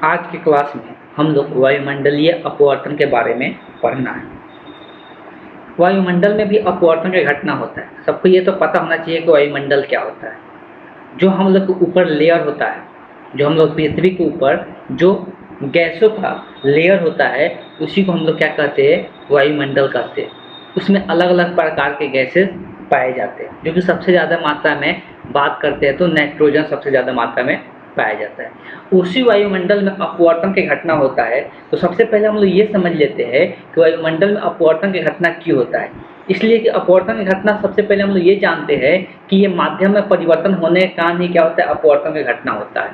आज की क्लास में हम लोग वायुमंडलीय अपवर्तन के बारे में पढ़ना है। वायुमंडल में भी अपवर्तन की घटना होता है। सबको ये तो पता होना चाहिए कि वायुमंडल क्या होता है। जो हम लोग के ऊपर लेयर होता है, जो हम लोग पृथ्वी के ऊपर जो गैसों का लेयर होता है, उसी को हम लोग क्या कहते हैं, वायुमंडल कहते हैं। उसमें अलग अलग प्रकार के गैसेस पाए जाते हैं, जो कि सबसे ज़्यादा मात्रा में बात करते हैं तो नाइट्रोजन सबसे ज़्यादा मात्रा में पाया जाता है। उसी वायुमंडल में अपवर्तन की घटना होता है। तो सबसे पहले हम लोग ये समझ लेते हैं कि वायुमंडल में अपवर्तन की घटना क्यों होता है। इसलिए कि अपवर्तन की घटना सबसे पहले हम लोग ये जानते हैं कि ये माध्यम में परिवर्तन होने के कारण ही क्या होता है, अपवर्तन की घटना होता है।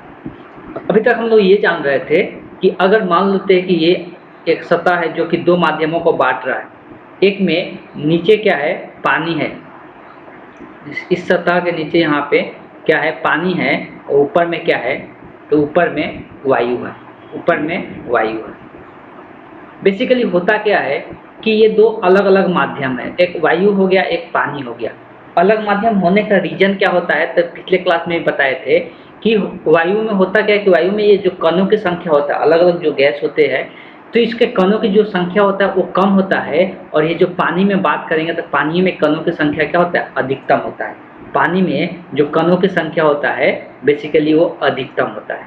अभी तक हम लोग ये जान रहे थे कि अगर मान लेते हैं कि ये एक सतह है जो कि दो माध्यमों को बांट रहा है। एक में नीचे क्या है, पानी है। इस सतह के नीचे यहाँ पे क्या है, पानी है, और ऊपर में क्या है, तो ऊपर में वायु है। ऊपर में वायु है। बेसिकली होता क्या है कि ये दो अलग अलग माध्यम है, एक वायु हो गया, एक पानी हो गया। अलग माध्यम होने का रीजन क्या होता है, तो पिछले क्लास में भी बताए थे कि वायु में होता क्या है कि वायु में ये जो कणों की संख्या होता है, अलग अलग जो गैस होते हैं, तो इसके कणों की जो संख्या होता है वो कम होता है। और ये जो पानी में बात करेंगे तो पानी में कणों की संख्या क्या होता है, अधिकतम होता है। पानी में जो कणों की संख्या होता है बेसिकली वो अधिकतम होता है।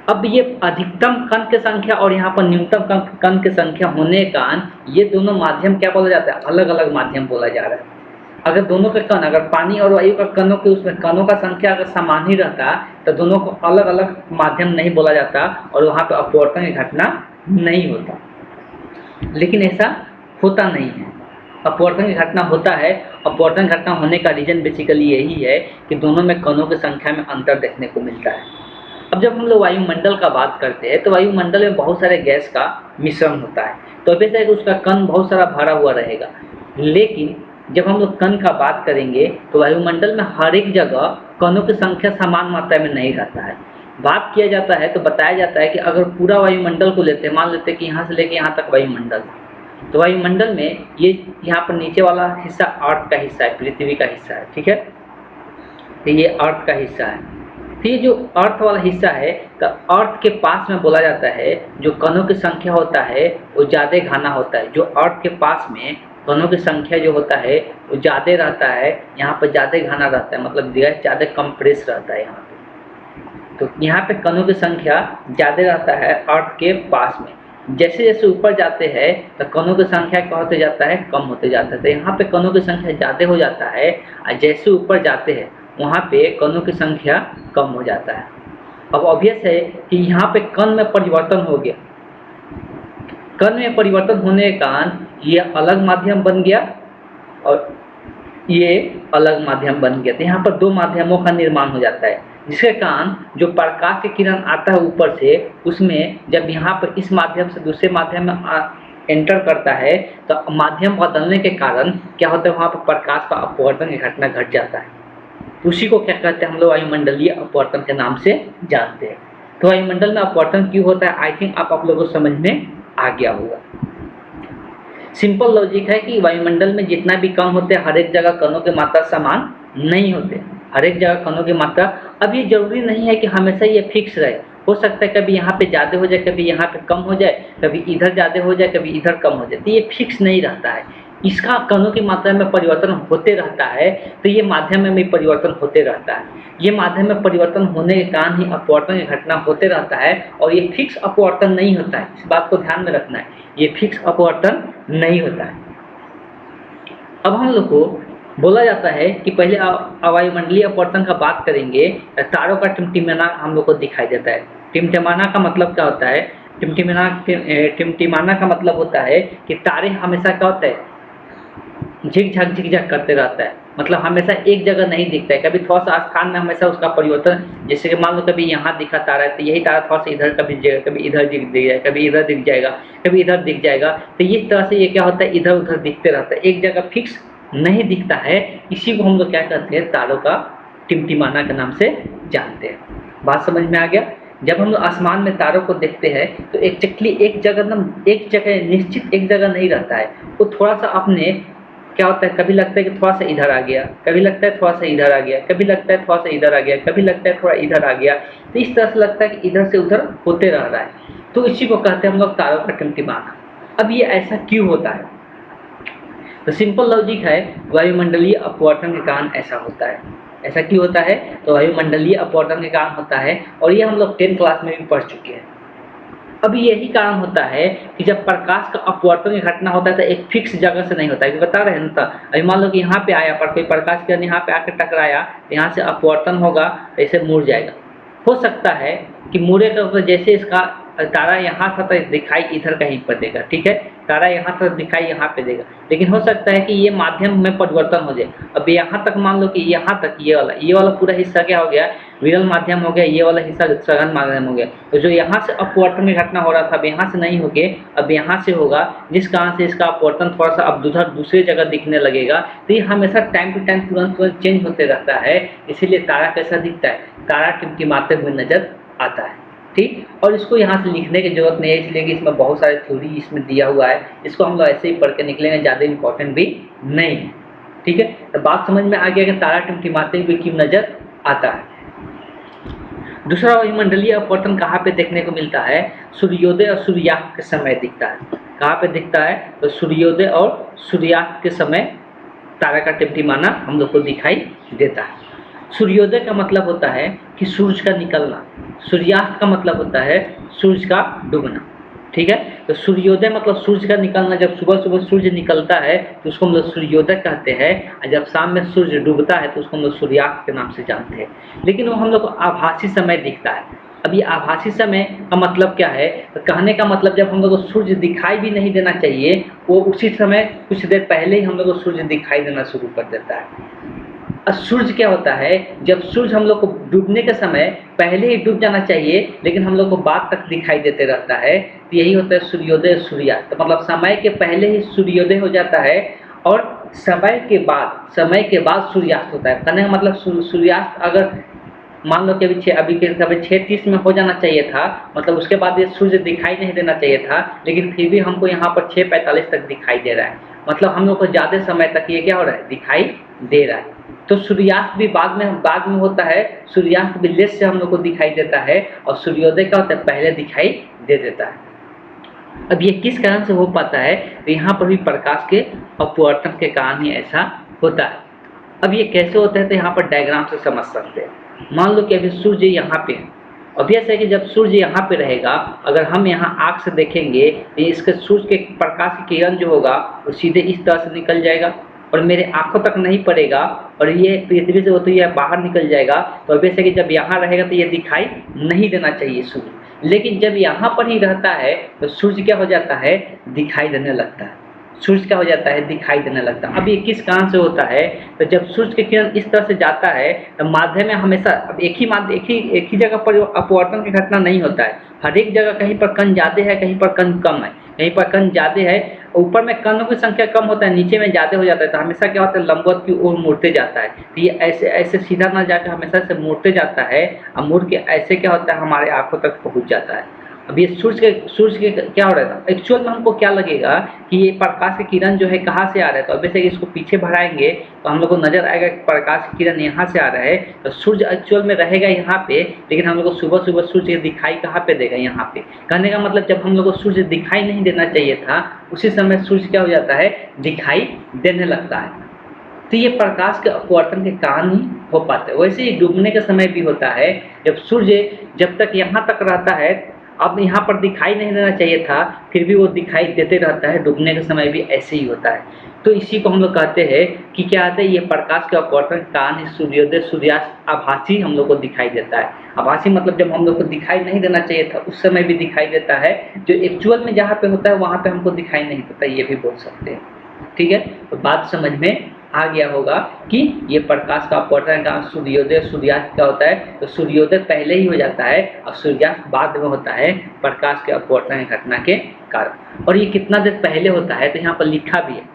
अब ये अधिकतम कण की संख्या और यहाँ पर न्यूनतम कण की संख्या होने के कारण ये दोनों माध्यम क्या बोला जाता है, अलग अलग माध्यम बोला जा रहा है। अगर दोनों के कण, अगर पानी और वायु का कणों के उसमें कणों का संख्या अगर समान ही रहता तो दोनों को अलग अलग माध्यम नहीं बोला जाता और वहाँ पर अपवर्तन की घटना नहीं होता। लेकिन ऐसा होता नहीं है, अपवर्तन की घटना होता है। अपवर्तन घटना होने का रीजन बेसिकली यही है कि दोनों में कणों की संख्या में अंतर देखने को मिलता है। अब जब हम लोग वायुमंडल का बात करते हैं तो वायुमंडल में बहुत सारे गैस का मिश्रण होता है, तो वैसे है कि उसका कण बहुत सारा भरा हुआ रहेगा। लेकिन जब हम लोग कण का बात करेंगे तो वायुमंडल में हर एक जगह कणों की संख्या समान मात्रा में नहीं रहता है। बात किया जाता है तो बताया जाता है कि अगर पूरा वायुमंडल को लेते हैं, मान लेते हैं कि यहाँ से लेके यहाँ तक वायुमंडल, तो वायुमंडल में ये यहाँ पर नीचे वाला हिस्सा अर्थ का हिस्सा है, पृथ्वी का हिस्सा है, ठीक है। तो ये अर्थ का हिस्सा है। तो ये जो अर्थ वाला हिस्सा है, तो अर्थ के पास में बोला जाता है जो कणों की संख्या होता है वो ज़्यादा घना होता है। जो अर्थ के पास में कणों की संख्या जो होता है वो ज़्यादा रहता है, यहाँ पर ज़्यादा घना रहता है, मतलब गैस ज़्यादा कंप्रेस रहता है यहाँ पे। तो यहाँ पे कणों की संख्या ज़्यादा रहता है अर्थ के पास में। जैसे जैसे ऊपर जाते हैं तो कणों की संख्या क्या होते जाता है, कम होते जाता है। तो यहाँ पे कणों की संख्या ज़्यादा हो जाता है और जैसे ऊपर जाते हैं वहाँ पे कणों की संख्या कम हो जाता है। अब ऑब्वियस है कि यहाँ पे कण में परिवर्तन हो गया। कण में परिवर्तन होने के कारण ये अलग माध्यम बन गया और ये अलग माध्यम बन गया। तो यहाँ पर दो माध्यमों का निर्माण हो जाता है, जिसके कारण जो प्रकाश की किरण आता है ऊपर से, उसमें जब यहाँ पर इस माध्यम से दूसरे माध्यम में एंटर करता है तो माध्यम बदलने के कारण क्या होता है, वहाँ पर प्रकाश का अपवर्तन की घटना घट जाता है। उसी को क्या कहते हैं हम लोग, वायुमंडलीय अपवर्तन के नाम से जानते हैं। तो वायुमंडल में अपवर्तन क्यों होता है, आई थिंक आप लोगों को समझ में आ गया होगा। सिंपल लॉजिक है कि वायुमंडल में जितना भी कण होते हैं हर एक जगह कणों की मात्रा समान नहीं होते, हर एक जगह कणों की मात्रा। अब ये जरूरी नहीं है कि हमेशा ये फिक्स रहे, हो सकता है कभी यहाँ पे ज़्यादा हो जाए, कभी यहाँ पे कम हो जाए, कभी इधर ज़्यादा हो जाए, कभी इधर कम हो जाए। तो ये फिक्स नहीं रहता है, इसका कणों की मात्रा में परिवर्तन होते रहता है। तो ये माध्यम में भी परिवर्तन होते रहता है। ये माध्यम में परिवर्तन होने के कारण ही अपवर्तन की घटना होते रहता है और ये फिक्स अपवर्तन नहीं होता है। इस बात को ध्यान में रखना है, ये फिक्स अपवर्तन नहीं होता है। अब हम लोग को बोला जाता है कि पहले वायुमंडलीय अपवर्तन का बात करेंगे, तारों का टिमटिमाना हम लोग को दिखाई देता है। टिमटिमाना का मतलब क्या होता है, टिमटिमाना का मतलब होता है कि तारे हमेशा क्या होता है, झिकझक करते रहता है, मतलब हमेशा एक जगह नहीं दिखता है। कभी थोड़ा सा स्थान में हमेशा उसका परिवर्तन, जैसे कि मान लो कभी यहाँ दिखा तारा है तो यही तारा थोड़ा सा इधर कभी दिख जाएगा, कभी इधर दिख जाएगा, कभी इधर दिख जाएगा, कभी इधर दिख जाएगा। तो इस तरह से ये क्या होता है, इधर उधर दिखते रहता है, एक जगह फिक्स नहीं दिखता है। इसी को हम लोग क्या कहते हैं, तारों का टिमटिमाना के नाम से जानते हैं। बात समझ में आ गया। जब हम लोग आसमान में तारों को देखते हैं तो एक जगह निश्चित एक जगह नहीं रहता है, वो थोड़ा सा अपने क्या होता है, कभी लगता है कि थोड़ा सा इधर आ गया, कभी लगता है थोड़ा सा इधर आ गया, कभी लगता है थोड़ा सा इधर आ गया, कभी लगता है थोड़ा इधर आ गया। तो इस तरह से लगता है कि इधर से उधर होते रह रहा है। तो इसी को कहते हैं हम लोग तारों का टिमटिमाना। अब ये ऐसा क्यों होता है? तो सिंपल लॉजिक है, वायुमंडलीय अपवर्तन के कारण ऐसा होता है। ऐसा क्यों होता है? तो वायुमंडलीय अपवर्तन के कारण होता है, और ये हम लोग 10th क्लास में भी पढ़ चुके हैं। अब यही कारण होता है कि जब प्रकाश का अपवर्तन की घटना होता है तो एक फिक्स जगह से नहीं होता है, कि बता रहे हैं ना। अभी मान लो कि यहाँ पे आया पर कोई प्रकाश किरण यहाँ पे आकर टकराया, यहाँ से अपवर्तन होगा, ऐसे मुड़ जाएगा। हो सकता है कि मुड़े का जैसे इसका तारा यहाँ था तो दिखाई इधर कहीं पर देगा, ठीक है, तारा यहाँ था दिखाई यहाँ पे देगा, लेकिन हो सकता है कि ये माध्यम में परिवर्तन हो जाए। अब यहाँ तक मान लो कि यहाँ तक ये वाला पूरा हिस्सा क्या हो गया, विरल माध्यम हो गया, ये वाला हिस्सा सघन माध्यम हो गया। तो जो यहाँ से अपवर्तन की घटना हो रहा था अब यहाँ से नहीं होके अब यहाँ से होगा, जिस कारण से इसका अपवर्तन थोड़ा सा अब दूसरी जगह दिखने लगेगा। तो ये हमेशा टाइम टू टाइम तुरंत चेंज होते रहता है, इसीलिए तारा कैसा दिखता है, तारा टिमटिमाते हुए नजर आता है, ठीक। और इसको यहाँ से लिखने की जरूरत नहीं है, इसलिए कि इसमें बहुत सारे थ्योरी इसमें दिया हुआ है, इसको हम लोग ऐसे ही पढ़ के निकलेंगे, ज़्यादा इंपॉर्टेंट भी नहीं है, ठीक है। तो बात समझ में आ गया कि तारा टिमटिमाते हुए क्यों नजर आता है। दूसरा वायुमंडलीय अपवर्तन कहाँ पे देखने को मिलता है? सूर्योदय और सूर्यास्त के समय दिखता है। कहाँ पे दिखता है? तो सूर्योदय और सूर्यास्त के समय तारा का टिमटिमाना हम लोग को दिखाई देता है। सूर्योदय का मतलब होता है कि सूरज का निकलना, सूर्यास्त का मतलब होता है सूरज का डूबना, ठीक है। तो सूर्योदय मतलब सूरज का निकलना, जब सुबह सुबह सूर्य निकलता है तो उसको हम लोग सूर्योदय कहते हैं, और जब शाम में सूर्य डूबता है तो उसको हम लोग सूर्यास्त के नाम से जानते हैं। लेकिन वो हम लोग को आभासी समय दिखता है। अब ये आभासी समय का मतलब क्या है? तो कहने का मतलब जब हम लोग को सूर्य दिखाई भी नहीं देना चाहिए, वो उसी समय कुछ देर पहले ही हम लोग को सूर्य दिखाई देना शुरू कर देता है। और सूर्य क्या होता है, जब सूर्य हम लोग को डूबने के समय पहले ही डूब जाना चाहिए, लेकिन हम लोग को बाद तक दिखाई देते रहता है, तो यही होता है सूर्योदय सूर्यास्त। तो मतलब समय के पहले ही सूर्योदय हो जाता है और समय के बाद सूर्यास्त होता है। कहने का मतलब सूर्यास्त अगर मान लो कि अभी 6:30 में हो जाना चाहिए था, मतलब उसके बाद ये सूर्य दिखाई नहीं देना चाहिए था, लेकिन फिर भी हमको यहाँ पर 6:45 तक दिखाई दे रहा है, मतलब हम लोग को ज़्यादा समय तक ये क्या हो रहा है, दिखाई दे रहा है। तो सूर्यास्त भी बाद में होता है, सूर्यास्त भी लेट से हम लोग को दिखाई देता है, और सूर्योदय क्या होता है, पहले दिखाई दे देता है। अब ये किस कारण से हो पाता है? तो यहाँ पर भी प्रकाश के अपवर्तन के कारण ही ऐसा होता है। अब ये कैसे होता है, तो यहाँ पर डायग्राम से समझ सकते हैं। मान लो कि अभी सूर्य यहाँ पे है, ऑब्वियस है कि जब सूर्य यहाँ पे रहेगा, अगर हम यहाँ आँख से देखेंगे तो इसके सूर्य के प्रकाश की किरण जो होगा वो सीधे इस तरह से निकल जाएगा और मेरे आंखों तक नहीं पड़ेगा, और ये पृथ्वी से होते हुए बाहर निकल जाएगा। तो ऑब्वियस है कि जब यहाँ रहेगा तो ये दिखाई नहीं देना चाहिए सूर्य, लेकिन जब यहाँ पर ही रहता है तो सूर्य क्या हो जाता है, दिखाई देने लगता है। सूर्य क्या हो जाता है, दिखाई देने लगता है। अब ये किस कारण से होता है? तो जब सूर्य की किरण इस तरह से जाता है तो माध्यम में हमेशा अब एक ही जगह पर अपवर्तन की घटना नहीं होता है। हर एक जगह कहीं पर कण ज़्यादा है, कहीं पर कण कम है, कहीं पर कण ज़्यादा है, ऊपर में कणों की संख्या कम होता है, नीचे में ज़्यादा हो जाता है, तो हमेशा क्या होता है, लंबवत की ओर मुड़ते जाता है। तो ये ऐसे सीधा ना जाकर हमेशा से मुड़ते जाता है, और मुड़ के ऐसे क्या होता है, हमारे आंखों तक पहुँच जाता है। अब ये सूर्य के क्या हो रहा था, एक्चुअल में हमको क्या लगेगा कि ये प्रकाश की किरण जो है कहाँ से आ रहा है, तो अब जैसे इसको पीछे बढ़ाएंगे तो हम लोग को नजर आएगा कि प्रकाश की किरण यहाँ से आ रहा है। तो सूर्य एक्चुअल में रहेगा यहाँ पे, लेकिन हम लोग को सुबह सुबह सूर्य दिखाई कहाँ पे देगा, यहाँ पे। कहने का मतलब जब हम लोग को सूर्य दिखाई नहीं देना चाहिए था, उसी समय सूर्य क्या हो जाता है, दिखाई देने लगता है। तो ये प्रकाश के अपवर्तन के कारण ही हो पाते हैं। वैसे ही डूबने के समय भी होता है, जब सूर्य जब तक यहाँ तक रहता है, अब यहाँ पर दिखाई नहीं देना चाहिए था, फिर भी वो दिखाई देते रहता है, डूबने के समय भी ऐसे ही होता है। तो इसी को हम लोग कहते हैं कि क्या आता है, ये प्रकाश के अपवर्तन के कारण सूर्योदय सूर्यास्त आभासी हम लोग को दिखाई देता है। आभासी मतलब जब हम लोग को दिखाई नहीं देना चाहिए था उस समय भी दिखाई देता है, जो एक्चुअल में जहाँ पे होता है वहाँ पे हमको दिखाई नहीं देता, ये भी बोल सकते हैं, ठीक है। तो बात समझ में आ गया होगा कि ये प्रकाश का अपवर्तन का सूर्योदय सूर्यास्त क्या होता है, तो सूर्योदय पहले ही हो जाता है और सूर्यास्त बाद में होता है प्रकाश के अपवर्तन की घटना के कारण। और ये कितना देर पहले होता है, तो यहाँ पर लिखा भी है।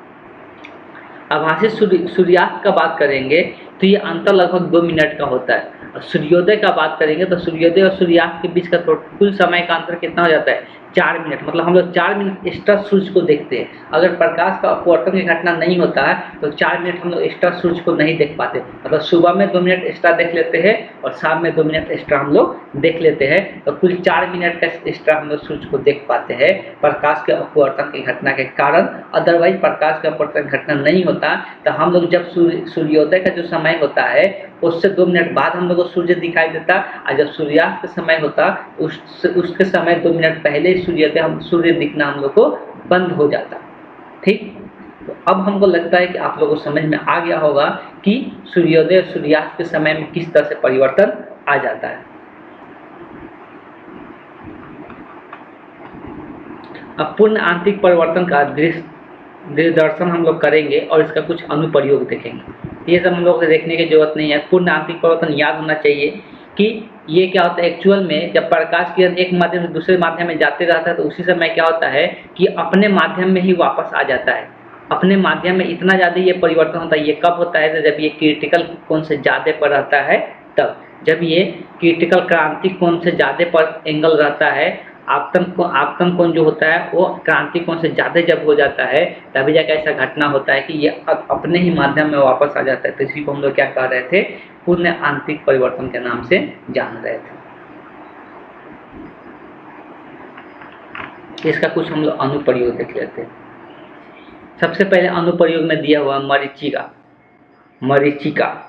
आभासी सूर्यास्त का बात करेंगे तो ये अंतर लगभग 2 मिनट का होता है, और सूर्योदय का बात करेंगे तो सूर्योदय और सूर्यास्त के बीच का कुल समय का अंतर कितना हो जाता है, 4 मिनट, मतलब हम लोग 4 मिनट एक्स्ट्रा सूर्य को देखते हैं। अगर प्रकाश का अपवर्तन की घटना नहीं होता है तो 4 मिनट हम लोग एक्स्ट्रा सूर्य को नहीं देख पाते। मतलब सुबह में 2 मिनट एक्स्ट्रा देख लेते हैं और शाम में 2 मिनट एक्स्ट्रा हम लोग देख लेते हैं, तो कुल 4 मिनट का एक्स्ट्रा हम लोग सूर्य को देख पाते हैं प्रकाश के अपवर्तन की घटना के कारण। अदरवाइज प्रकाश का अपवर्तन घटना नहीं होता तो हम लोग जब सूर्योदय का जो समय होता है उससे 2 मिनट बाद हम लोग को सूर्य दिखाई देता, और जब सूर्यास्त का समय होता उसके समय 2 मिनट पहले सूर्य दिखना हम लोग को बंद हो जाता। ठीक, तो अब हमको लगता है कि आप लोगों को समझ में आ गया होगा कि सूर्योदय और सूर्यास्त के समय में किस तरह से परिवर्तन आ जाता है। अब पूर्ण आंतरिक परिवर्तन का दर्शन हम लोग करेंगे और इसका कुछ अनुप्रयोग देखेंगे। ये सब हम लोग को देखने की जरूरत नहीं है। पूर्ण आंतरिक परिवर्तन याद होना चाहिए कि ये क्या होता है एक्चुअल में, जब प्रकाश किरण एक माध्यम से दूसरे माध्यम में जाते रहता है तो उसी समय क्या होता है कि अपने माध्यम में ही वापस आ जाता है। अपने माध्यम में इतना ज़्यादा ये परिवर्तन होता है। ये कब होता है? तो जब ये क्रिटिकल कोण से ज़्यादा पर रहता है तब। जब ये क्रिटिकल क्रांतिक कोण से ज़्यादा पर एंगल रहता है, आपतन कोण जो होता है वो क्रांतिक कोण से ज़्यादा जब हो जाता है तभी जाकर ऐसा घटना होता है कि ये अपने ही माध्यम में वापस आ जाता है। तो इसी को हम लोग क्या कह रहे थे? पूर्ण आंतरिक परिवर्तन के नाम से जान रहे थे। इसका कुछ हम लोग अनुप्रयोग देख लेते हैं। सबसे पहले अनुप्रयोग में दिया हुआ मरीचिका।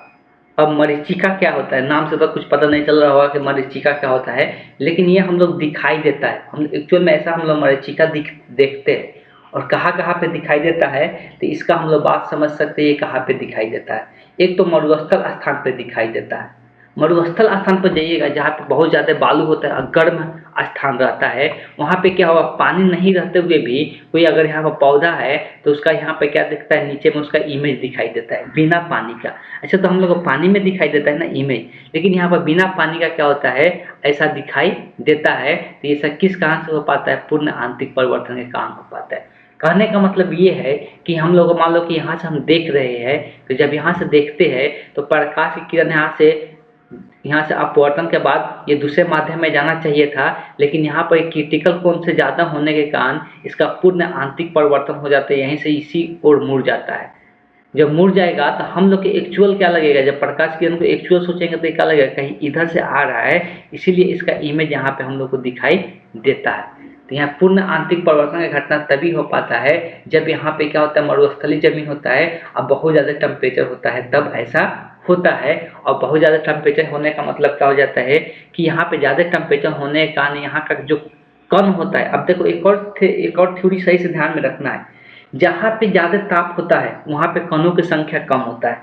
अब मरीचिका क्या होता है? नाम से तो कुछ पता नहीं चल रहा होगा कि मरीचिका क्या होता है, लेकिन ये हम लोग दिखाई देता है। हम एक्चुअल में ऐसा हम लोग मरीचिका देखते हैं। और कहाँ पे दिखाई देता है तो इसका हम लोग बात समझ सकते हैं। ये कहाँ पे दिखाई देता है? एक तो मरुस्थल स्थान पे दिखाई देता है। मरुस्थल स्थान पर जाइएगा जहाँ पे बहुत ज़्यादा बालू होता है और गर्म स्थान रहता है, वहाँ पे क्या होगा, पानी नहीं रहते हुए भी कोई अगर यहाँ पर पौधा है तो उसका यहाँ पे क्या दिखता है, नीचे में उसका इमेज दिखाई देता है बिना पानी का। अच्छा, तो हम लोग को पानी में दिखाई देता है ना इमेज, लेकिन यहाँ पर बिना पानी का क्या होता है, ऐसा दिखाई देता है। तो ये सब किस कारण से हो पाता है? पूर्ण आंतरिक परिवर्तन के कारण हो पाता है। कहने का मतलब ये है कि हम लोग मान लो कि यहाँ से हम देख रहे हैं, तो जब यहाँ से देखते हैं तो प्रकाश की किरण यहाँ से अपवर्तन के बाद ये दूसरे माध्यम में जाना चाहिए था, लेकिन यहाँ पर क्रिटिकल कोण से ज़्यादा होने के कारण इसका पूर्ण आंतरिक परिवर्तन हो जाता है, यहीं से इसी ओर मुड़ जाता है। जब मुड़ जाएगा तो हम लोग के एक्चुअल क्या लगेगा, जब प्रकाश किरण को एक्चुअल सोचेंगे तो क्या लगेगा, कहीं इधर से आ रहा है, इसीलिए इसका इमेज यहाँ पे हम लोग को दिखाई देता है। तो यहाँ पूर्ण आंतरिक परिवर्तन की घटना तभी हो पाता है जब यहाँ पे क्या होता है, मरुस्थलीय जमीन होता है और बहुत ज़्यादा टेम्परेचर होता है, तब ऐसा होता है। और बहुत ज़्यादा टेम्परेचर होने का मतलब क्या हो जाता है कि यहाँ पे ज़्यादा टेम्परेचर होने के कारण यहाँ का जो कण होता है, अब देखो एक और थ्योरी सही से ध्यान में रखना है। जहाँ पे ज़्यादा ताप होता है वहाँ पे कणों की संख्या कम होता है,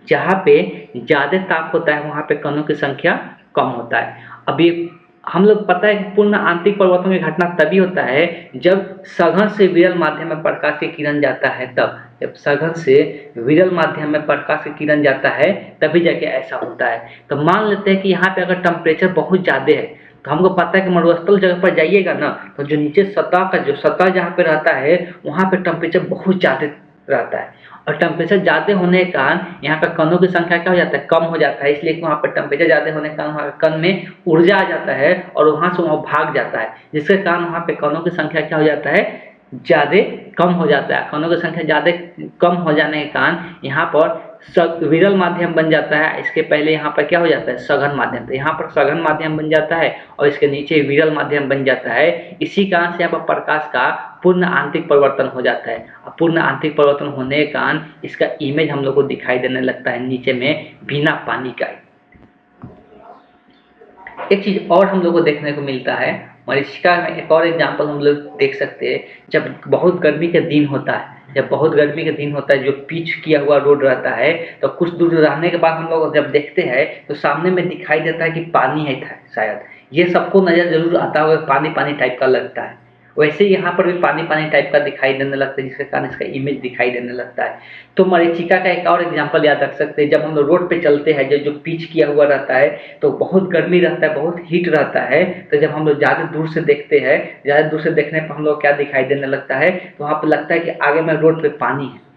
जहाँ पे ज़्यादा ताप होता है वहाँ पे कणों की संख्या कम होता है। अभी हम लोग पता है कि पूर्ण आंतरिक परिवर्तन की घटना तभी होता है जब सघन से विरल माध्यम में प्रकाश की किरण जाता है, तब जब सघन से विरल माध्यम में प्रकाश की किरण जाता है तभी जाके ऐसा होता है। तो मान लेते हैं कि यहाँ पे अगर टेम्परेचर बहुत ज़्यादा है तो हमको पता है कि मरुस्थल जगह पर जाइएगा ना, तो जो नीचे सतह जहाँ पे रहता है वहाँ पे टेम्परेचर बहुत ज़्यादा रहता है, और टेम्परेचर ज़्यादा होने के कारण यहाँ पर कणों की संख्या क्या हो जाता है, कम हो जाता है। इसलिए वहाँ पर टेम्परेचर ज़्यादा होने के कारण वहाँ कण में ऊर्जा आ जाता है और वहाँ से वहाँ भाग जाता है, जिसके कारण वहाँ पे कणों की संख्या क्या हो जाता है, ज़्यादा कम हो जाता है। कणों की संख्या ज़्यादा कम हो जाने के कारण यहाँ पर विरल माध्यम बन जाता है। इसके पहले यहाँ पर क्या हो जाता है, सघन माध्यम। तो यहाँ पर सघन माध्यम बन जाता है और इसके नीचे विरल माध्यम बन जाता है। इसी कारण से यहाँ पर प्रकाश का पूर्ण आंतरिक परिवर्तन हो जाता है। और पूर्ण आंतरिक परिवर्तन होने के कारण इसका इमेज हम लोग को दिखाई देने लगता है नीचे में बिना पानी का। एक चीज़ और हम लोग को देखने को मिलता है, मरीचिका में एक और एग्जाम्पल हम लोग देख सकते हैं। जब बहुत गर्मी का दिन होता है, जो पिच किया हुआ रोड रहता है, तो कुछ दूर रहने के बाद हम लोग जब देखते हैं तो सामने में दिखाई देता है कि पानी है था, शायद ये सबको नज़र जरूर आता होगा, पानी पानी टाइप का लगता है। वैसे यहाँ पर भी पानी पानी टाइप का दिखाई देने लगता है, जिसके कारण इसका इमेज दिखाई देने लगता है। तो मरीचिका का एक और एग्जांपल याद रख सकते हैं। जब हम लोग रोड पे चलते हैं, जो पिच किया हुआ रहता है, तो बहुत गर्मी रहता है, बहुत हीट रहता है। तो जब हम लोग ज़्यादा दूर से देखते हैं, ज़्यादा दूर से देखने पर हम लोग क्या दिखाई देने लगता है, तो वहाँ पर लगता है कि आगे में रोड पे पानी है।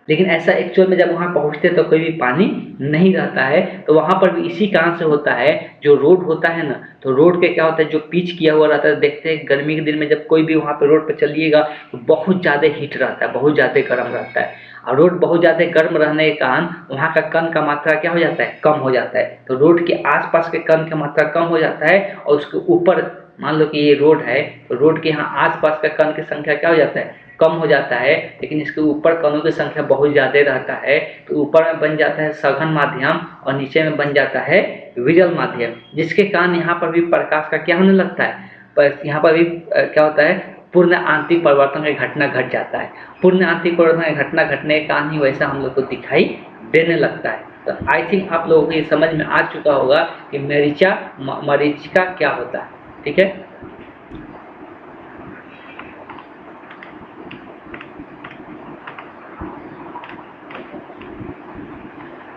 लेकिन ऐसा एक्चुअल में जब वहाँ पहुँचते तो कोई भी पानी नहीं रहता है। तो वहाँ पर भी इसी कारण से होता है, जो रोड होता है ना, तो रोड के क्या होता है, जो पिच किया हुआ रहता है, देखते हैं गर्मी के दिन में जब कोई भी वहाँ पे रोड पे चलिएगा तो बहुत ज़्यादा हीट रहता है, बहुत ज़्यादा गर्म रहता है। और रोड बहुत ज़्यादा गर्म रहने के कारण वहाँ का कण का मात्रा क्या हो जाता है, कम हो जाता है। तो रोड के आसपास के कण का मात्रा कम हो जाता है, और उसके ऊपर मान लो कि ये रोड है, तो रोड के यहाँ आसपास का कण की संख्या क्या हो जाता है, कम हो जाता है। लेकिन इसके ऊपर कणों की संख्या बहुत ज़्यादा रहता है, तो ऊपर में बन जाता है सघन माध्यम और नीचे में बन जाता है विरल माध्यम, जिसके कारण यहाँ पर भी प्रकाश का क्या होने लगता है, पर यहाँ पर भी क्या होता है, पूर्ण आंतरिक परिवर्तन की घटना घट जाता है। पूर्ण आंतरिक परिवर्तन की घटना घटने के कारण ही वैसा हम लोग को दिखाई देने लगता है। तो आई थिंक आप लोगों को ये समझ में आ चुका होगा कि मरीचिका क्या होता है। ठीक है,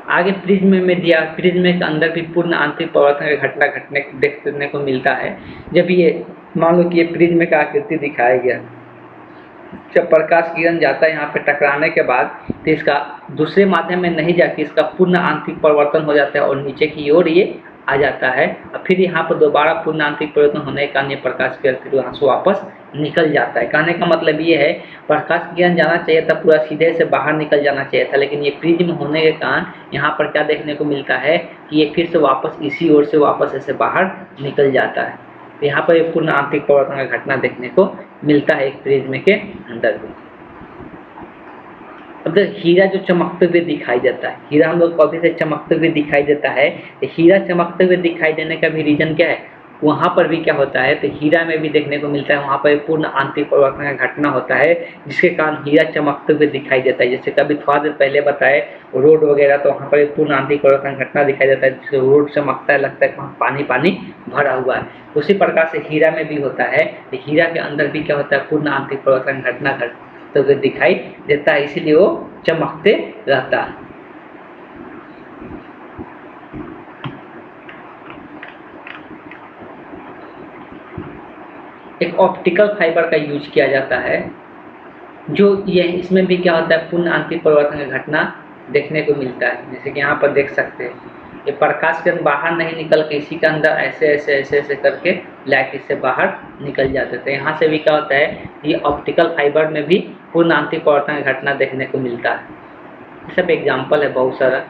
आगे प्रिज्म में दिया, प्रिज्म के अंदर भी पूर्ण आंतरिक परिवर्तन की घटना घटने देखने को मिलता है। जब ये मान लो कि ये प्रिज्म का आकृति दिखाया गया, जब प्रकाश किरण जाता है यहाँ पे टकराने के बाद, तो इसका दूसरे माध्यम में नहीं जाके इसका पूर्ण आंतरिक परिवर्तन हो जाता है और नीचे की ओर ये आ जाता है। और फिर यहाँ पर दोबारा पूर्ण आंतरिक परिवर्तन होने के कारण ये प्रकाश किरण फिर यहाँ से वापस निकल जाता है। कहने का मतलब ये है, प्रकाश किरण जाना चाहिए था पूरा सीधे से बाहर निकल जाना चाहिए था, लेकिन ये प्रिज्म होने के कारण यहाँ पर क्या देखने को मिलता है कि ये फिर से वापस इसी ओर से वापस ऐसे बाहर निकल जाता है। तो यहाँ पर एक पूर्ण आंतरिक परिवर्तन का घटना देखने को मिलता है एक प्रिज्म के अंदर भी। अब हीरा जो चमकते हुए दिखाई देता है, हीरा हम लोग कॉपी से चमकते हुए दिखाई देता है, तो हीरा चमकते हुए दिखाई देने का भी रीजन क्या है, वहाँ पर भी क्या होता है, तो हीरा में भी देखने को मिलता है, वहाँ पर पूर्ण आंतरिक परिवर्तन का घटना होता है, जिसके कारण हीरा चमकते हुए दिखाई देता है। जैसे कभी थोड़ा देर पहले बताए रोड वगैरह, तो वहाँ पर पूर्ण आंतरिक परिवर्तन घटना दिखाई देता है, जिससे रोड चमकता है, लगता है वहाँ पानी पानी भरा हुआ है। उसी प्रकार से हीरा में भी होता है, तो हीरा के अंदर भी क्या होता है, पूर्ण आंतरिक परिवर्तन घटना तो दिखाई देता है, इसीलिए वो चमकते रहता है। एक ऑप्टिकल फाइबर का यूज किया जाता है, जो ये इसमें भी क्या होता है, पूर्ण आंतरिक परिवर्तन की घटना देखने को मिलता है। जैसे कि यहाँ पर देख सकते हैं, ये प्रकाश किरण बाहर नहीं निकल के इसी के अंदर ऐसे ऐसे ऐसे ऐसे करके लाइट इससे बाहर निकल जाते थे। यहाँ से भी क्या होता है, ये ऑप्टिकल फाइबर में भी पूर्ण आंतरिक परिवर्तन की घटना देखने को मिलता है। ये सब एग्जाम्पल है बहुत सारा।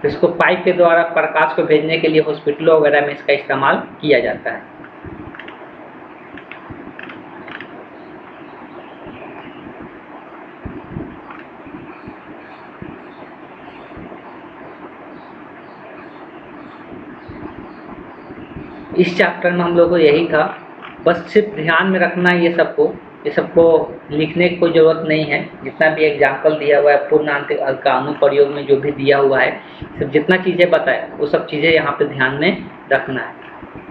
इसको पाइप के द्वारा प्रकाश को भेजने के लिए हॉस्पिटलों वगैरह में इसका इस्तेमाल किया जाता है। इस चैप्टर में हम लोग को यही था, बस सिर्फ ध्यान में रखना ये सबको लिखने की कोई ज़रूरत नहीं है। जितना भी एग्जाम्पल दिया हुआ है पूर्ण आंतरिक का अनुप्रयोग में जो भी दिया हुआ है, सब जितना चीज़ें बताए वो सब चीज़ें यहाँ पे ध्यान में रखना है।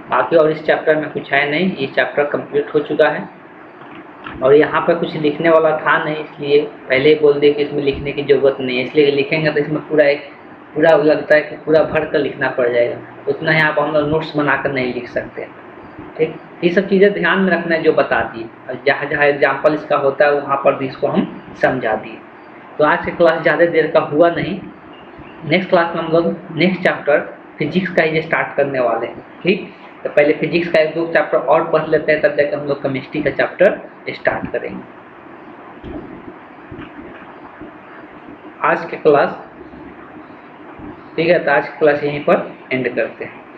बाकी और इस चैप्टर में कुछ है नहीं, ये चैप्टर कंप्लीट हो चुका है। और यहाँ पर कुछ लिखने वाला था नहीं, इसलिए पहले ही बोल दिए कि इसमें लिखने की ज़रूरत नहीं है। इसलिए लिखेंगे तो इसमें पूरा लगता है कि पूरा भर कर लिखना पड़ जाएगा, उतना यहाँ पर हम लोग नोट्स बनाकर नहीं लिख सकते। ठीक, ये सब चीज़ें ध्यान में रखना है जो बता दिए, और जहाँ जहाँ एग्जाम्पल इसका होता है वहाँ पर भी इसको हम समझा दिए। तो आज की क्लास ज़्यादा देर का हुआ नहीं, नेक्स्ट क्लास में हम लोग नेक्स्ट चैप्टर फिजिक्स का ही स्टार्ट करने वाले हैं। ठीक, तो पहले फिजिक्स का 1-2 चैप्टर और पढ़ लेते हैं, तब जाकर हम लोग केमिस्ट्री का चैप्टर स्टार्ट करेंगे। आज की क्लास ठीक है, तो आज की क्लास यहीं पर एंड करते हैं।